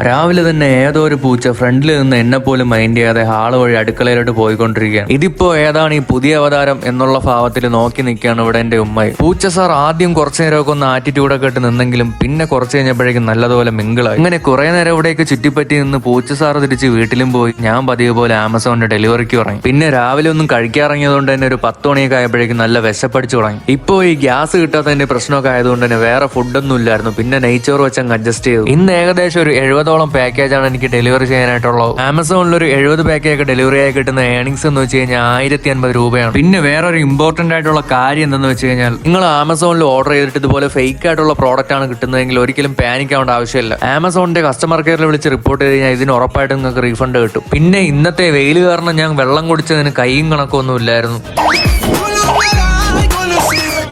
രാവിലെ തന്നെ ഏതോ ഒരു പൂച്ച ഫ്രണ്ടിൽ നിന്ന് എന്നെ പോലും മൈൻഡ് ചെയ്യാതെ ഹാള് വഴി അടുക്കളയിലോട്ട് പോയിക്കൊണ്ടിരിക്കുകയാണ്. ഇതിപ്പോ ഏതാണ് ഈ പുതിയ അവതാരം എന്നുള്ള ഭാവത്തിൽ നോക്കി നിൽക്കുകയാണ് ഇവിടെ എന്റെ ഉമ്മ. പൂച്ച സാർ ആദ്യം കുറച്ചു നേരമൊക്കെ ഒന്ന് ആറ്റിറ്റ്യൂഡൊക്കെ ഇട്ട് നിന്നെങ്കിലും പിന്നെ കുറച്ച് കഴിഞ്ഞപ്പോഴേക്കും നല്ലതുപോലെ മിങ്കിളായി. ഇങ്ങനെ കുറെ നേരം ഇവിടേക്ക് ചുറ്റിപ്പറ്റി നിന്ന് പൂച്ച സാർ തിരിച്ച് വീട്ടിലും പോയി. ഞാൻ പതിവ് പോലെ ആമസോണിന്റെ ഡെലിവറിക്ക് ഇറങ്ങി. പിന്നെ രാവിലെ ഒന്നും കഴിക്കാറിറങ്ങിയതുകൊണ്ട് തന്നെ ഒരു 10 മണിയൊക്കെ ആയപ്പോഴേക്കും നല്ല വിശപ്പടിച്ചു തുടങ്ങി. ഇപ്പോ ഈ ഗ്യാസ് കിട്ടാത്തതിന്റെ പ്രശ്നമൊക്കെ ആയതുകൊണ്ട് തന്നെ വേറെ ഫുഡൊന്നും ഇല്ലായിരുന്നു. പിന്നെ നെയ്ച്ചോറ് വെച്ചങ്ങ് അഡ്ജസ്റ്റ് ചെയ്തു. ഇന്ന് ഏകദേശം ഒരു 70ഓളം പാക്കേജാണ് എനിക്ക് ഡെലിവറി ചെയ്യാനായിട്ടുള്ളത്. ആമസോണിൽ ഒരു 70 പാക്കേജ് ഡെലിവറി ആയി കിട്ടുന്ന ഏണിങ്സ് എന്ന് വെച്ച് കഴിഞ്ഞാൽ 1050 രൂപയാണ്. പിന്നെ വേറൊരു ഇമ്പോർട്ടന്റ് ആയിട്ടുള്ള കാര്യം എന്തെന്ന് വെച്ച് കഴിഞ്ഞാൽ, നിങ്ങൾ ആമസോണിൽ ഓർഡർ ചെയ്തിട്ട് ഇതുപോലെ ഫേക്ക് ആയിട്ടുള്ള പ്രോഡക്റ്റ് ആണ് കിട്ടുന്നതെങ്കിൽ ഒരിക്കലും പാനിക് ആവേണ്ട ആവശ്യമില്ല. ആമസോണിന്റെ കസ്റ്റമർ കെയറിൽ വിളിച്ച് റിപ്പോർട്ട് ചെയ്ത് കഴിഞ്ഞാൽ ഇതിന് ഉറപ്പായിട്ട് നിങ്ങൾക്ക് റീഫണ്ട് കിട്ടും. പിന്നെ ഇന്നത്തെ വെയിൽ കാരണം ഞാൻ വെള്ളം കുടിച്ചതിന് കൈയും കണക്കൊന്നും ഇല്ലായിരുന്നു.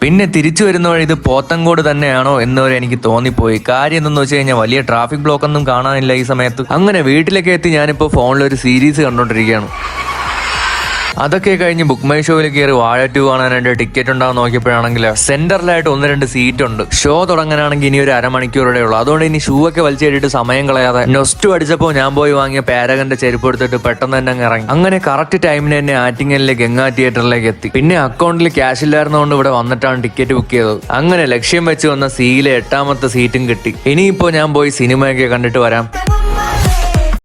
പിന്നെ തിരിച്ചു വരുന്ന വഴി ഇത് പോത്തങ്കോട് തന്നെയാണോ എന്നവരെ എനിക്ക് തോന്നിപ്പോയി. കാര്യം എന്തെന്ന് വെച്ച് കഴിഞ്ഞാൽ വലിയ ട്രാഫിക് ബ്ലോക്ക് ഒന്നും കാണാനില്ല ഈ സമയത്ത്. അങ്ങനെ വീട്ടിലേക്ക് എത്തി ഞാനിപ്പോൾ ഫോണിൽ ഒരു സീരീസ് കണ്ടോണ്ടിരിക്കുകയാണ്. അതൊക്കെ കഴിഞ്ഞ് ബുക്ക് മൈ ഷോയിൽ കയറി വാഴ 2 കാണാനായിട്ട് ടിക്കറ്റ് ഉണ്ടാകുന്ന നോക്കിയപ്പോഴാണെങ്കിൽ സെന്ററിലായിട്ട് 1-2 സീറ്റ് ഉണ്ട്. ഷോ തുടങ്ങാനാണെങ്കിൽ ഇനി ഒരു അരമണിക്കൂറേ ഉള്ളൂ. അതുകൊണ്ട് ഇനി ഷൂ ഒക്കെ വലിച്ചേടിയിട്ട് സമയം കളയാതെ നൊസ്റ്റു അടിച്ചപ്പോൾ ഞാൻ പോയി വാങ്ങിയ പാരഗന്റെ ചെരുപ്പ് എടുത്തിട്ട് പെട്ടെന്ന് തന്നെ അങ്ങ് ഇറങ്ങി. അങ്ങനെ കറക്റ്റ് ടൈമിന് തന്നെ ആറ്റിങ്ങലിലെ ഗംഗാ തിയേറ്ററിലേക്ക് എത്തി. പിന്നെ അക്കൗണ്ടിൽ ക്യാഷ് ഇല്ലായിരുന്നതുകൊണ്ട് ഇവിടെ വന്നിട്ടാണ് ടിക്കറ്റ് ബുക്ക് ചെയ്തത്. അങ്ങനെ ലക്ഷ്യം വെച്ച് വന്ന സിയിലെ 8ാമത്തെ സീറ്റും കിട്ടി. ഇനിയിപ്പോ ഞാൻ പോയി സിനിമയൊക്കെ കണ്ടിട്ട് വരാം.